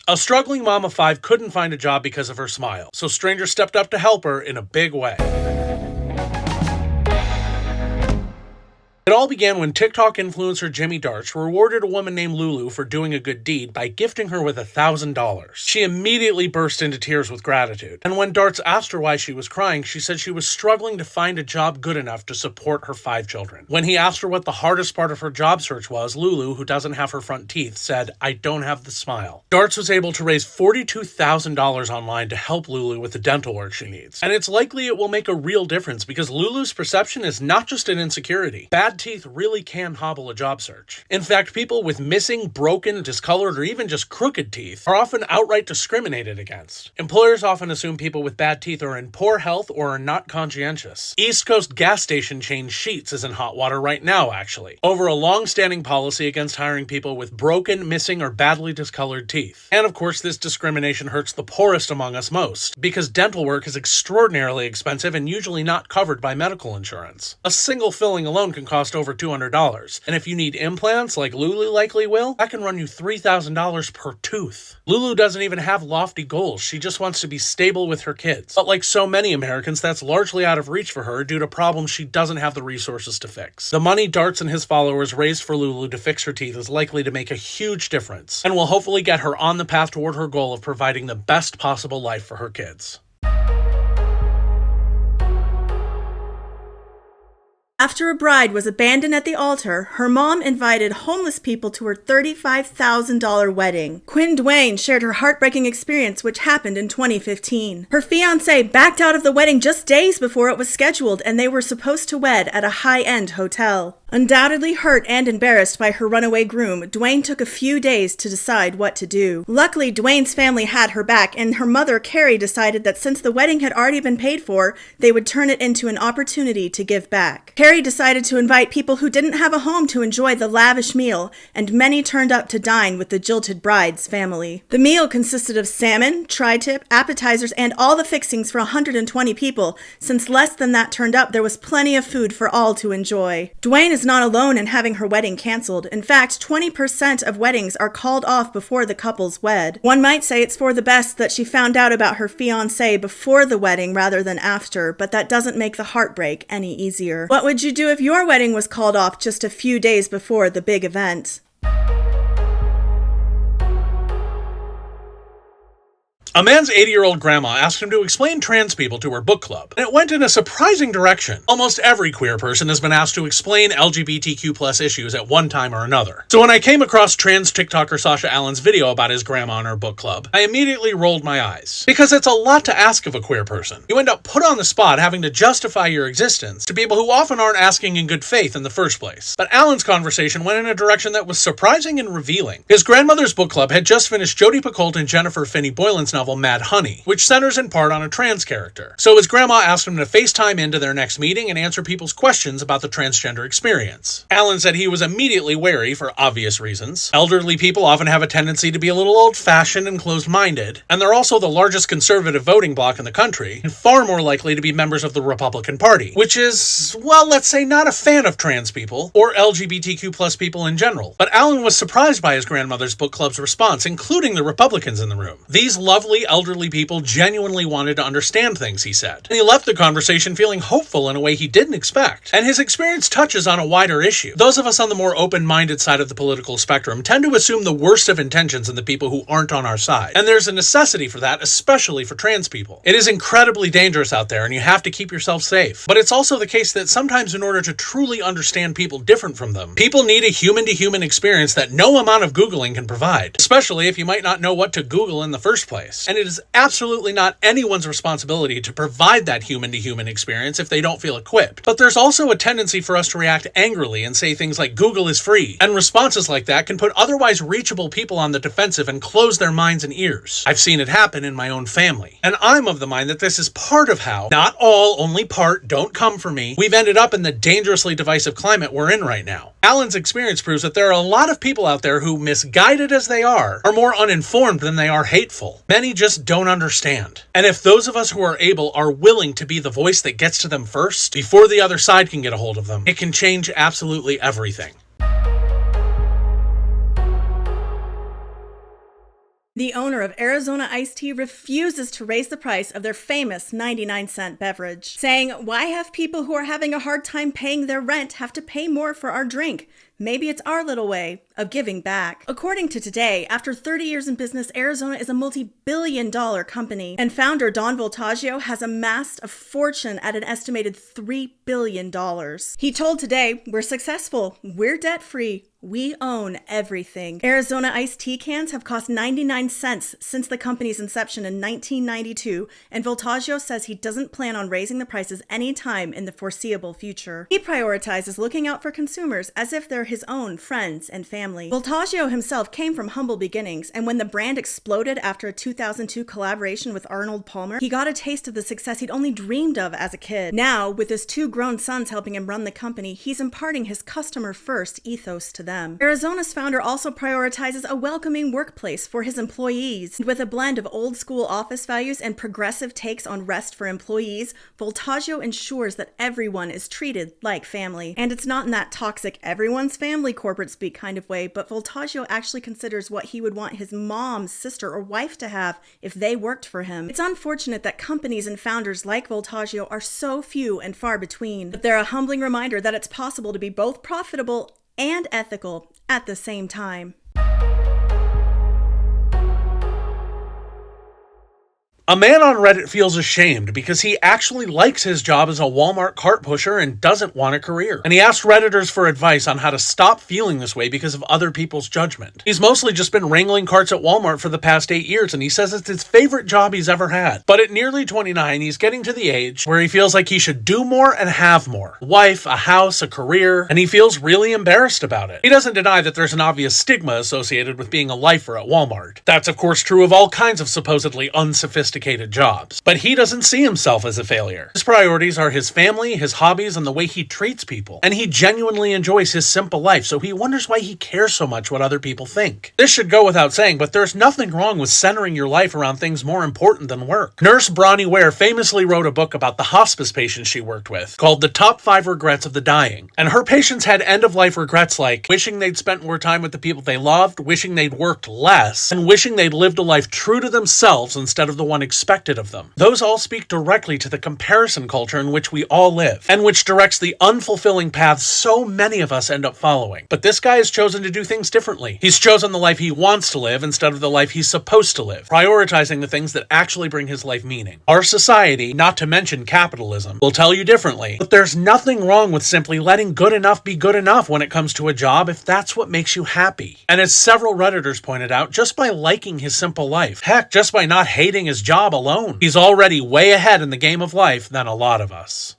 A struggling mom of 5 couldn't find a job because of her smile, so strangers stepped up to help her in a big way. It all began when TikTok influencer Jimmy Darch rewarded a woman named Lulu for doing a good deed by gifting her with $1,000. She immediately burst into tears with gratitude, and when Darch asked her why she was crying, she said she was struggling to find a job good enough to support her 5 children. When he asked her what the hardest part of her job search was, Lulu, who doesn't have her front teeth, said, "I don't have the smile." Darch was able to raise $42,000 online to help Lulu with the dental work she needs, and it's likely it will make a real difference because Lulu's perception is not just an insecurity. Bad teeth really can hobble a job search. In fact, people with missing, broken, discolored, or even just crooked teeth are often outright discriminated against. Employers often assume people with bad teeth are in poor health or are not conscientious. East Coast gas station chain Sheetz is in hot water right now, actually, over a long-standing policy against hiring people with broken, missing, or badly discolored teeth. And of course, this discrimination hurts the poorest among us most, because dental work is extraordinarily expensive and usually not covered by medical insurance. A single filling alone can cost over $200, and if you need implants, like Lulu likely will, that can run you $3,000 per tooth. Lulu doesn't even have lofty goals, she just wants to be stable with her kids. But like so many Americans, that's largely out of reach for her due to problems she doesn't have the resources to fix. The money Darch and his followers raised for Lulu to fix her teeth is likely to make a huge difference, and will hopefully get her on the path toward her goal of providing the best possible life for her kids. After a bride was abandoned at the altar, her mom invited homeless people to her $35,000 wedding. Quinn Duane shared her heartbreaking experience, which happened in 2015. Her fiancé backed out of the wedding just days before it was scheduled, and they were supposed to wed at a high-end hotel. Undoubtedly hurt and embarrassed by her runaway groom, Duane took a few days to decide what to do. Luckily, Duane's family had her back, and her mother, Carrie, decided that since the wedding had already been paid for, they would turn it into an opportunity to give back. Carrie decided to invite people who didn't have a home to enjoy the lavish meal, and many turned up to dine with the jilted bride's family. The meal consisted of salmon, tri-tip, appetizers, and all the fixings for 120 people. Since less than that turned up, there was plenty of food for all to enjoy. Duane is not alone in having her wedding canceled. In fact, 20% of weddings are called off before the couples wed. One might say it's for the best that she found out about her fiancé before the wedding rather than after, but that doesn't make the heartbreak any easier. What would you do if your wedding was called off just a few days before the big event? A man's 80-year-old grandma asked him to explain trans people to her book club, and it went in a surprising direction. Almost every queer person has been asked to explain LGBTQ+ issues at one time or another. So when I came across trans TikToker Sasha Allen's video about his grandma and her book club, I immediately rolled my eyes. Because it's a lot to ask of a queer person. You end up put on the spot having to justify your existence to people who often aren't asking in good faith in the first place. But Allen's conversation went in a direction that was surprising and revealing. His grandmother's book club had just finished Jodi Picoult and Jennifer Finney Boylan's novel Mad Honey, which centers in part on a trans character. So his grandma asked him to FaceTime into their next meeting and answer people's questions about the transgender experience. Allen said he was immediately wary for obvious reasons. Elderly people often have a tendency to be a little old-fashioned and closed-minded, and they're also the largest conservative voting bloc in the country, and far more likely to be members of the Republican Party, which is, well, let's say not a fan of trans people, or LGBTQ+ people in general. But Allen was surprised by his grandmother's book club's response, including the Republicans in the room. These lovely elderly people genuinely wanted to understand things, he said. And he left the conversation feeling hopeful in a way he didn't expect. And his experience touches on a wider issue. Those of us on the more open-minded side of the political spectrum tend to assume the worst of intentions in the people who aren't on our side. And there's a necessity for that, especially for trans people. It is incredibly dangerous out there, and you have to keep yourself safe. But it's also the case that sometimes in order to truly understand people different from them, people need a human-to-human experience that no amount of Googling can provide, especially if you might not know what to Google in the first place. And it is absolutely not anyone's responsibility to provide that human-to-human experience if they don't feel equipped. But there's also a tendency for us to react angrily and say things like Google is free, and responses like that can put otherwise reachable people on the defensive and close their minds and ears. I've seen it happen in my own family. And I'm of the mind that this is part of how, not all, only part, don't come for me, we've ended up in the dangerously divisive climate we're in right now. Allen's experience proves that there are a lot of people out there who, misguided as they are more uninformed than they are hateful. Many just don't understand. And if those of us who are able are willing to be the voice that gets to them first, before the other side can get a hold of them, it can change absolutely everything. The owner of Arizona Iced Tea refuses to raise the price of their famous 99-cent beverage, saying, "Why have people who are having a hard time paying their rent have to pay more for our drink? Maybe it's our little way of giving back." According to Today, after 30 years in business, Arizona is a multi-billion-dollar company, and founder Don Voltaggio has amassed a fortune at an estimated $3 billion. He told Today, "We're successful, we're debt-free, we own everything." Arizona iced tea cans have cost 99 cents since the company's inception in 1992, and Voltaggio says he doesn't plan on raising the prices anytime in the foreseeable future. He prioritizes looking out for consumers as if they're his own friends and family. Voltaggio himself came from humble beginnings, and when the brand exploded after a 2002 collaboration with Arnold Palmer, he got a taste of the success he'd only dreamed of as a kid. Now, with his 2 grown sons helping him run the company, he's imparting his customer-first ethos to them. Arizona's founder also prioritizes a welcoming workplace for his employees. With a blend of old-school office values and progressive takes on rest for employees, Voltaggio ensures that everyone is treated like family. And it's not in that toxic everyone's family corporate speak kind of way, but Voltaggio actually considers what he would want his mom, sister, or wife to have if they worked for him. It's unfortunate that companies and founders like Voltaggio are so few and far between, but they're a humbling reminder that it's possible to be both profitable and ethical at the same time. A man on Reddit feels ashamed because he actually likes his job as a Walmart cart pusher and doesn't want a career. And he asked Redditors for advice on how to stop feeling this way because of other people's judgment. He's mostly just been wrangling carts at Walmart for the past 8 years, and he says it's his favorite job he's ever had. But at nearly 29, he's getting to the age where he feels like he should do more and have more. A wife, a house, a career, and he feels really embarrassed about it. He doesn't deny that there's an obvious stigma associated with being a lifer at Walmart. That's of course true of all kinds of supposedly unsophisticated jobs. But he doesn't see himself as a failure. His priorities are his family, his hobbies, and the way he treats people. And he genuinely enjoys his simple life, so he wonders why he cares so much what other people think. This should go without saying, but there's nothing wrong with centering your life around things more important than work. Nurse Bronnie Ware famously wrote a book about the hospice patients she worked with, called The Top 5 Regrets of the Dying. And her patients had end-of-life regrets like wishing they'd spent more time with the people they loved, wishing they'd worked less, and wishing they'd lived a life true to themselves instead of the one expected of them. Those all speak directly to the comparison culture in which we all live, and which directs the unfulfilling paths so many of us end up following. But this guy has chosen to do things differently. He's chosen the life he wants to live instead of the life he's supposed to live, prioritizing the things that actually bring his life meaning. Our society, not to mention capitalism, will tell you differently, but there's nothing wrong with simply letting good enough be good enough when it comes to a job if that's what makes you happy. And as several Redditors pointed out, just by liking his simple life, heck, just by not hating his job alone, he's already way ahead in the game of life than a lot of us.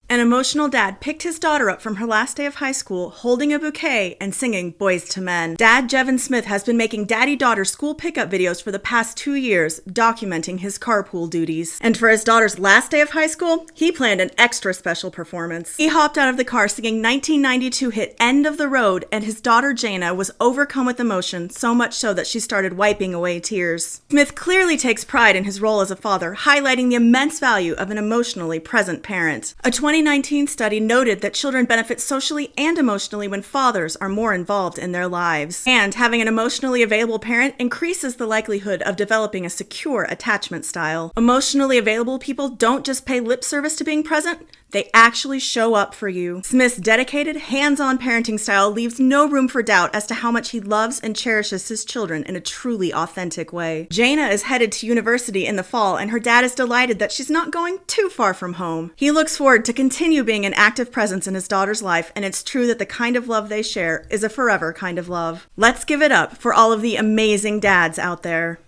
An emotional dad picked his daughter up from her last day of high school, holding a bouquet and singing Boys to Men. Dad Jevin Smith has been making daddy-daughter school pickup videos for the past 2 years, documenting his carpool duties. And for his daughter's last day of high school, he planned an extra special performance. He hopped out of the car singing 1992 hit End of the Road, and his daughter Jana was overcome with emotion, so much so that she started wiping away tears. Smith clearly takes pride in his role as a father, highlighting the immense value of an emotionally present parent. A 2019 study noted that children benefit socially and emotionally when fathers are more involved in their lives. And having an emotionally available parent increases the likelihood of developing a secure attachment style. Emotionally available people don't just pay lip service to being present, they actually show up for you. Smith's dedicated, hands-on parenting style leaves no room for doubt as to how much he loves and cherishes his children in a truly authentic way. Jana is headed to university in the fall, and her dad is delighted that she's not going too far from home. He looks forward to continue being an active presence in his daughter's life, and it's true that the kind of love they share is a forever kind of love. Let's give it up for all of the amazing dads out there.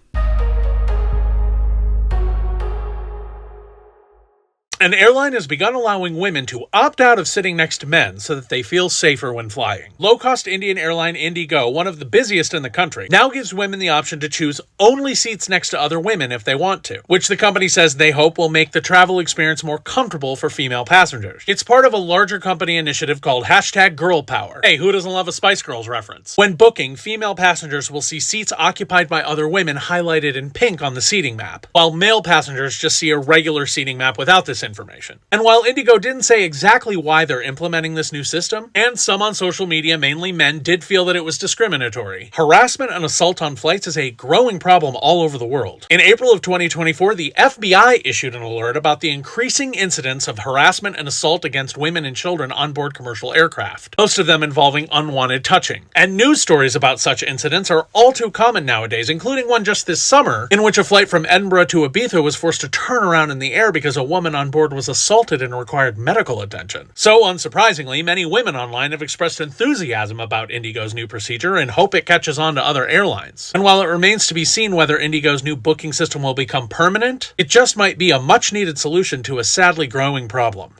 An airline has begun allowing women to opt out of sitting next to men so that they feel safer when flying. Low-cost Indian airline Indigo, one of the busiest in the country, now gives women the option to choose only seats next to other women if they want to, which the company says they hope will make the travel experience more comfortable for female passengers. It's part of a larger company initiative called #GirlPower. Hey, who doesn't love a Spice Girls reference? When booking, female passengers will see seats occupied by other women highlighted in pink on the seating map, while male passengers just see a regular seating map without this information. information. And while Indigo didn't say exactly why they're implementing this new system, and some on social media, mainly men, did feel that it was discriminatory, harassment and assault on flights is a growing problem all over the world. In April of 2024, the FBI issued an alert about the increasing incidence of harassment and assault against women and children on board commercial aircraft, most of them involving unwanted touching. And news stories about such incidents are all too common nowadays, including one just this summer, in which a flight from Edinburgh to Ibiza was forced to turn around in the air because a woman on board was assaulted and required medical attention. So, unsurprisingly, many women online have expressed enthusiasm about Indigo's new procedure and hope it catches on to other airlines. And while it remains to be seen whether Indigo's new booking system will become permanent, it just might be a much-needed solution to a sadly growing problem.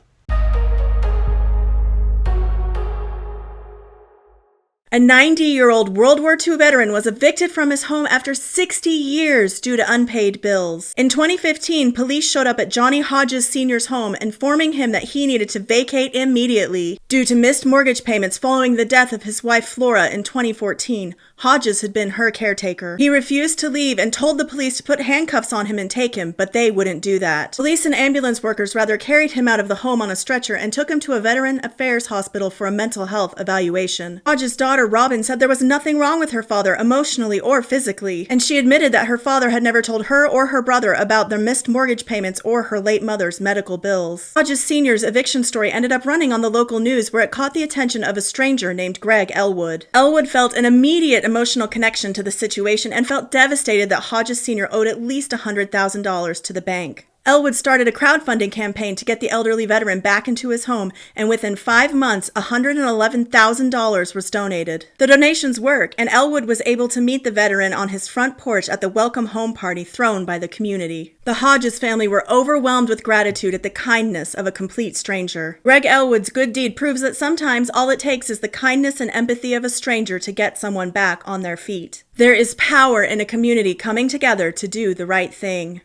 A 90-year-old World War II veteran was evicted from his home after 60 years due to unpaid bills. In 2015, police showed up at Johnny Hodges Sr.'s home, informing him that he needed to vacate immediately due to missed mortgage payments following the death of his wife Flora in 2014. Hodges had been her caretaker. He refused to leave and told the police to put handcuffs on him and take him, but they wouldn't do that. Police and ambulance workers rather carried him out of the home on a stretcher and took him to a Veteran Affairs hospital for a mental health evaluation. Hodges' daughter Robin said there was nothing wrong with her father emotionally or physically, and she admitted that her father had never told her or her brother about their missed mortgage payments or her late mother's medical bills. Hodges Sr.'s eviction story ended up running on the local news, where it caught the attention of a stranger named Greg Elwood. Elwood felt an immediate emotional connection to the situation and felt devastated that Hodges Sr. owed at least $100,000 to the bank. Elwood started a crowdfunding campaign to get the elderly veteran back into his home, and within 5 months, $111,000 was donated. The donations work, and Elwood was able to meet the veteran on his front porch at the welcome home party thrown by the community. The Hodges family were overwhelmed with gratitude at the kindness of a complete stranger. Greg Elwood's good deed proves that sometimes all it takes is the kindness and empathy of a stranger to get someone back on their feet. There is power in a community coming together to do the right thing.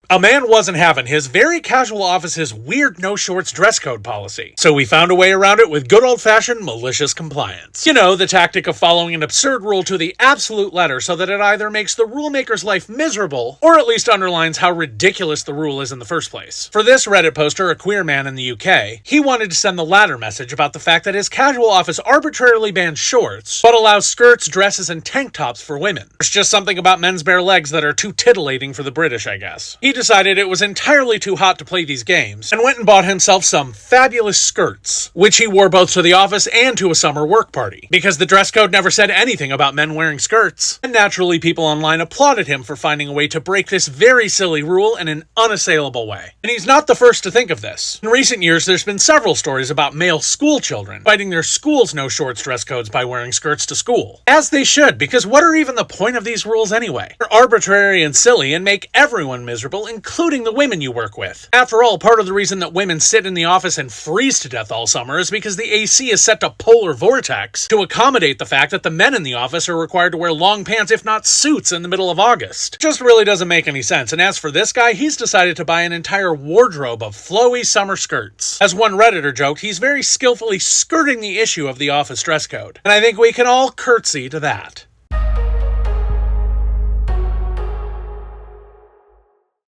A man wasn't having his very casual office's weird no-shorts dress code policy, so we found a way around it with good old-fashioned malicious compliance. You know, the tactic of following an absurd rule to the absolute letter so that it either makes the rulemaker's life miserable, or at least underlines how ridiculous the rule is in the first place. For this Reddit poster, a queer man in the UK, he wanted to send the latter message about the fact that his casual office arbitrarily bans shorts, but allows skirts, dresses, and tank tops for women. There's just something about men's bare legs that are too titillating for the British, I guess. He decided it was entirely too hot to play these games, and went and bought himself some fabulous skirts, which he wore both to the office and to a summer work party, because the dress code never said anything about men wearing skirts. And naturally, people online applauded him for finding a way to break this very silly rule in an unassailable way. And he's not the first to think of this. In recent years, there's been several stories about male school children fighting their school's no-shorts dress codes by wearing skirts to school. As they should, because what are even the point of these rules anyway? They're arbitrary and silly and make everyone miserable, including the women you work with. After all, part of the reason that women sit in the office and freeze to death all summer is because the AC is set to polar vortex to accommodate the fact that the men in the office are required to wear long pants, if not suits, in the middle of August. Just really doesn't make any sense. And as for this guy, he's decided to buy an entire wardrobe of flowy summer skirts. As one Redditor joked, he's very skillfully skirting the issue of the office dress code. And I think we can all curtsy to that.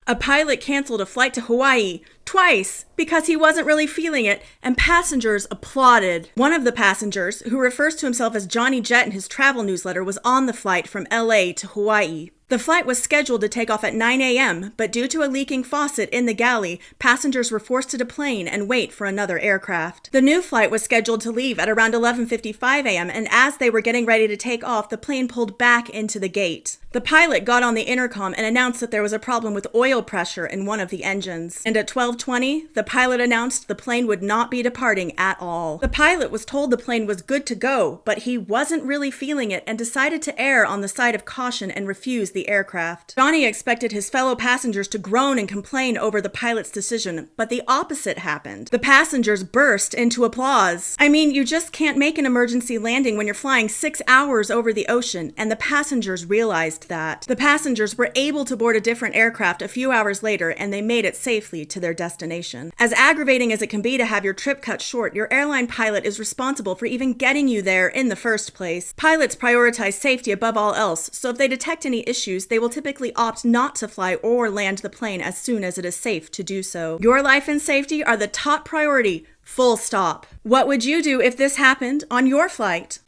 A pilot canceled a flight to Hawaii twice because he wasn't really feeling it, and passengers applauded. One of the passengers, who refers to himself as Johnny Jet in his travel newsletter, was on the flight from LA to Hawaii. The flight was scheduled to take off at 9 a.m., but due to a leaking faucet in the galley, passengers were forced to deplane and wait for another aircraft. The new flight was scheduled to leave at around 11:55 a.m., and as they were getting ready to take off, the plane pulled back into the gate. The pilot got on the intercom and announced that there was a problem with oil pressure in one of the engines. And at 12:20, the pilot announced the plane would not be departing at all. The pilot was told the plane was good to go, but he wasn't really feeling it and decided to err on the side of caution and refuse the aircraft. Johnny expected his fellow passengers to groan and complain over the pilot's decision, but the opposite happened. The passengers burst into applause. I mean, you just can't make an emergency landing when you're flying 6 hours over the ocean, and the passengers realized that. The passengers were able to board a different aircraft a few hours later, and they made it safely to their destination. As aggravating as it can be to have your trip cut short, your airline pilot is responsible for even getting you there in the first place. Pilots prioritize safety above all else, so if they detect any issues issues, they will typically opt not to fly or land the plane as soon as it is safe to do so. Your life and safety are the top priority, full stop. What would you do if this happened on your flight?